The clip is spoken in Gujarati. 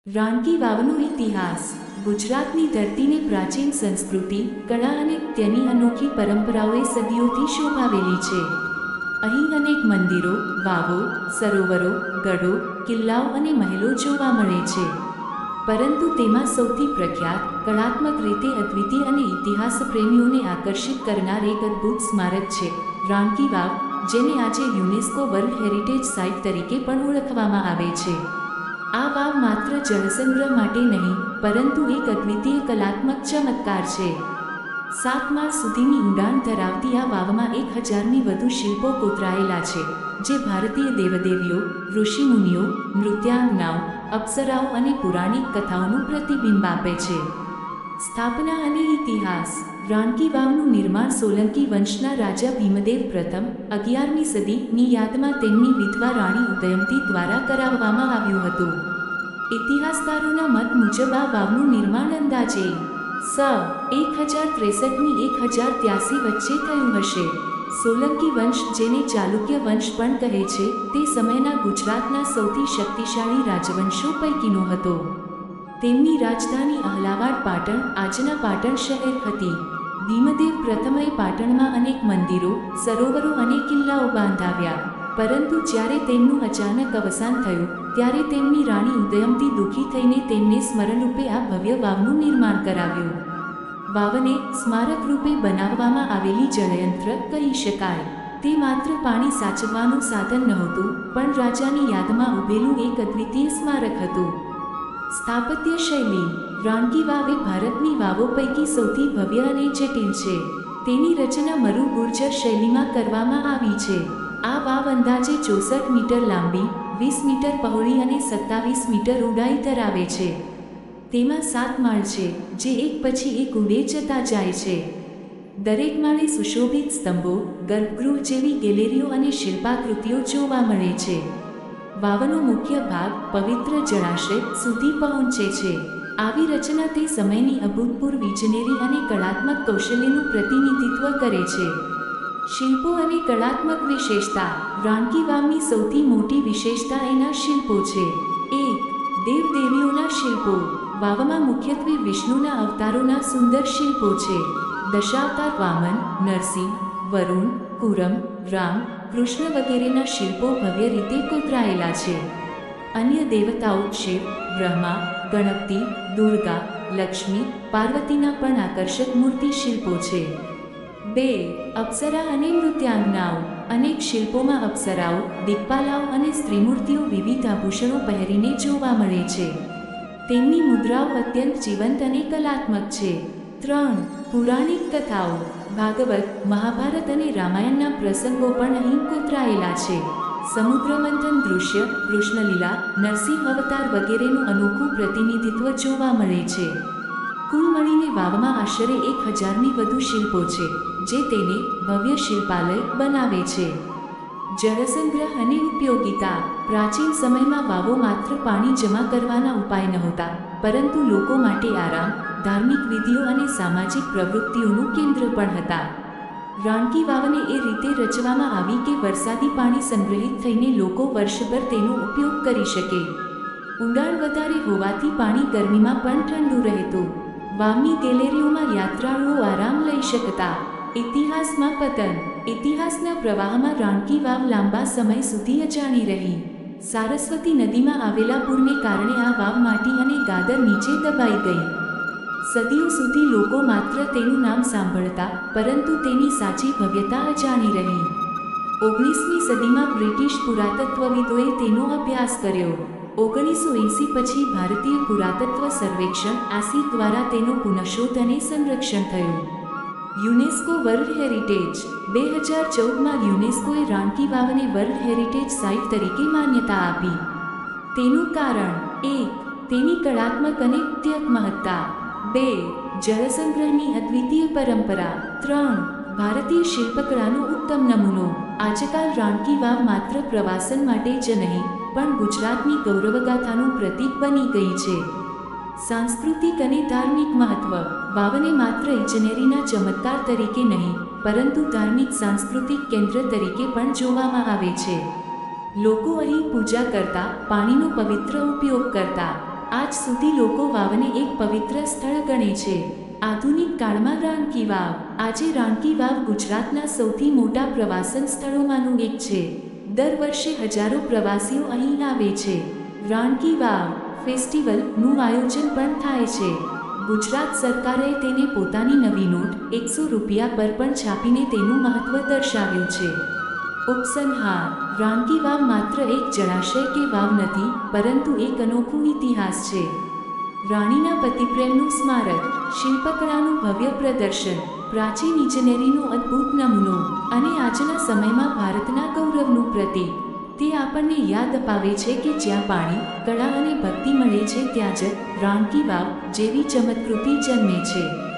રાણકી વાવનો ઇતિહાસ ગુજરાતની ધરતીને પ્રાચીન સંસ્કૃતિ, કળા અને તેની અનોખી પરંપરાઓએ સદીઓથી શોભાવેલી છે. અહીં અનેક મંદિરો, વાવો, સરોવરો, ગઢો, કિલ્લાઓ અને મહેલો જોવા મળે છે. પરંતુ તેમાં સૌથી પ્રખ્યાત, કળાત્મક રીતે અદ્વિતીય અને ઇતિહાસ પ્રેમીઓને આકર્ષિત કરનાર એક અદ્ભુત સ્મારક છે રાણકી વાવ, જેને આજે યુનેસ્કો વર્લ્ડ હેરિટેજ સાઇટ તરીકે પણ ઓળખવામાં આવે છે. આ વાવ માત્ર જળસંગ્રહ માટે નહીં, પરંતુ એક અદ્વિતીય કલાત્મક ચમત્કાર છે. 7 માળ સુધીની ઊંડાણ ધરાવતી આ વાવમાં 1000ની વધુ શિલ્પો કોતરાયેલા છે, જે ભારતીય દેવદેવીઓ, ઋષિમુનિઓ, નૃત્યાંગનાઓ, અપ્સરાઓ અને પૌરાણિક કથાઓનું પ્રતિબિંબ આપે છે. સ્થાપના અને ઇતિહાસ. રાણકી વાવનું નિર્માણ સોલંકી વંશના રાજા ભીમદેવ પ્રથમ 11મી સદીની યાદમાં તેમની વિધવા રાણી ઉદયમતી દ્વારા કરાવવામાં આવ્યું હતું. ઇતિહાસકારોના મત મુજબ આ વાવનું નિર્માણ અંદાજે સ. 1063 ની 1083 વચ્ચે થયું હશે. સોલંકી વંશ, જેને ચાલુક્ય વંશ પણ કહે છે, તે સમયના ગુજરાતના સૌથી શક્તિશાળી રાજવંશો પૈકીનો હતો. તેમની રાજધાની અહલાવાડ પાટણ, આજના પાટણ શહેર હતી. ભીમદેવ પ્રથમએ પાટણમાં અનેક મંદિરો, સરોવરો અને કિલ્લાઓ બાંધાવ્યા. પરંતુ જ્યારે તેમનું અચાનક અવસાન થયું, ત્યારે તેમની રાણી ઉદયમતી દુઃખી થઈને તેમને સ્મરણરૂપે આ ભવ્ય વાવનું નિર્માણ કરાવ્યું. વાવને સ્મારક રૂપે બનાવવામાં આવેલી જળયંત્ર કહી શકાય. તે માત્ર પાણી સાચવવાનું સાધન નહોતું, પણ રાજાની યાદમાં ઊભેલું એક અદ્વિતીય સ્મારક હતું. સ્થાપત્ય શૈલી. રાણકી વાવ એ ભારતની વાવો પૈકી સૌથી ભવ્ય અને જટિલ છે. તેની રચના મરુ ગુર્જર શૈલીમાં કરવામાં આવી છે. આ વાવ અંદાજે 64 મીટર લાંબી, 20 મીટર પહોળી અને 27 મીટર ઊંડાઈ ધરાવે છે. તેમાં 7 માળ છે, જે એક પછી એક ઊંડે જતા જાય છે. દરેક માળે સુશોભિત સ્તંભો, ગર્ભગૃહ જેવી ગેલેરીઓ અને શિલ્પાકૃતિઓ જોવા મળે છે. વાવનો મુખ્ય ભાગ પવિત્ર જળાશય સુધી પહોંચે છે. આવી રચના તે સમયની અભૂતપૂર્વ ઇજનેરી અને કળાત્મક કૌશલ્યનું પ્રતિનિધિત્વ કરે છે. શિલ્પો અને કળાત્મક વિશેષતા. રાણકી વાવની સૌથી મોટી વિશેષતા એના શિલ્પો છે. 1. દેવદેવીઓના શિલ્પો. વાવમાં મુખ્યત્વે વિષ્ણુના અવતારોના સુંદર શિલ્પો છે. દશાવતાર વામન, નરસિંહ, વરુણ, કુરમ, રામ, કૃષ્ણ વગેરેના શિલ્પો ભવ્ય રીતે કોતરાયેલા છે. અન્ય દેવતાઓ શિવ, બ્રહ્મા, ગણપતિ, દુર્ગા, લક્ષ્મી, પાર્વતીના પણ આકર્ષક મૂર્તિ શિલ્પો છે. 2. અપ્સરા અને નૃત્યાંગનાઓ. અનેક શિલ્પોમાં અપ્સરાઓ, દિક્પાલાઓ અને સ્ત્રીમૂર્તિઓ વિવિધ આભૂષણો પહેરીને જોવા મળે છે. તેમની મુદ્રાઓ અત્યંત જીવંત અને કલાત્મક છે. 3. પૌરાણિક કથાઓ. ભાગવત, મહાભારત અને રામાયણના પ્રસંગો પણ અહીં કોતરાયેલા છે. સમુદ્રમંથન દૃશ્ય, કૃષ્ણલીલા, નરસિંહ અવતાર વગેરેનું અનોખું પ્રતિનિધિત્વ જોવા મળે છે. કુલ મળીને વાવમાં આશરે 1000ની વધુ શિલ્પો છે, જે તેને ભવ્ય શિલ્પાલય બનાવે છે. જળસંગ્રહ અને ઉપયોગિતા. પ્રાચીન સમયમાં વાવો માત્ર પાણી જમા કરવાના ઉપાય નહોતા, પરંતુ લોકો માટે આરામ, ધાર્મિક વિધિઓ અને સામાજિક પ્રવૃત્તિઓનું કેન્દ્ર પણ હતા. રાણકી વાવને એ રીતે રચવામાં આવી કે વરસાદી પાણી સંગ્રહિત થઈને લોકો વર્ષભર તેનો ઉપયોગ કરી શકે. ઊંડાણ વધારે હોવાથી પાણી ગરમીમાં પણ ઠંડુ રહેતું. વાવની ગેલેરીઓમાં યાત્રાળુઓ આરામ લઈ શકતા. ઇતિહાસમાં પતન. ઇતિહાસના પ્રવાહમાં રાણકી વાવ લાંબા સમય સુધી અજાણી રહી. સારસ્વતી નદીમાં આવેલા પૂરને કારણે આ વાવ માટી અને ગાદર નીચે દબાઈ ગઈ. સદીઓ સુધી લોકો માત્ર તેનું નામ સાંભળતા, પરંતુ તેની સાચી ભવ્યતા અજાણી રહી. 19મી સદીમાં બ્રિટિશ પુરાતત્વવિદોએ તેનો અભ્યાસ કર્યો. 1980 પછી ભારતીય પુરાતત્વ સર્વેક્ષણ (ASI) દ્વારા તેનો પુનઃશોધ અને સંરક્ષણ થયું. UNESCO World Heritage. 2014માં યુનેસ્કોએ રાણકી વાવને વર્લ્ડ હેરિટેજ સાઇટ તરીકે માન્યતા આપી. તેનું કારણ: 1. તેની કળાત્મક અને વિદ્યુત મહત્તા. 2. જળસંગ્રહની અદ્વિતીય પરંપરા. 3. ભારતીય શિલ્પકળાનો ઉત્તમ નમૂનો. આજકાલ રાણકી વાવ માત્ર પ્રવાસન માટે જ નહીં, પણ ગુજરાતની ગૌરવગાથાનું પ્રતીક બની ગઈ છે. સાંસ્કૃતિક અને ધાર્મિક મહત્વ. વાવને માત્ર ઇજનેરીના ચમત્કાર તરીકે નહીં, પરંતુ ધાર્મિક સાંસ્કૃતિક કેન્દ્ર તરીકે પણ જોવામાં આવે છે. લોકો અહીં પૂજા કરતા, પાણીનો પવિત્ર ઉપયોગ કરતા. આજ સુધી લોકો વાવને એક પવિત્ર સ્થળ ગણે છે. આધુનિક કાળમાં રાણકી વાવ. આજે રાણકી વાવ ગુજરાતના સૌથી મોટા પ્રવાસન સ્થળોમાંનું એક છે. દર વર્ષે હજારો પ્રવાસીઓ અહીં આવે છે. રાણકી વાવ ફેસ્ટિવલનું આયોજન પણ થાય છે. ગુજરાત સરકારે તેને પોતાની નવી નોટ ₹100 પર પણ છાપીને તેનું મહત્વ દર્શાવ્યું છે. ઉપસંહાર. રાણકી વાવ માત્ર એક જળાશય કે વાવ નથી, પરંતુ એક અનોખું ઇતિહાસ છે. રાણીના પતિપ્રેમનું સ્મારક, શિલ્પકળાનું ભવ્ય પ્રદર્શન, પ્રાચીન ઇજનેરીનો અદ્ભુત નમૂનો અને આજના સમયમાં ભારતના ગૌરવનું પ્રતીક. તે આપણને યાદ અપાવે છે કે જ્યાં પાણી, કળા અને ભક્તિ મળે છે ત્યાં જ રાણકી વાવ જેવી ચમત્કૃતિ જન્મે છે.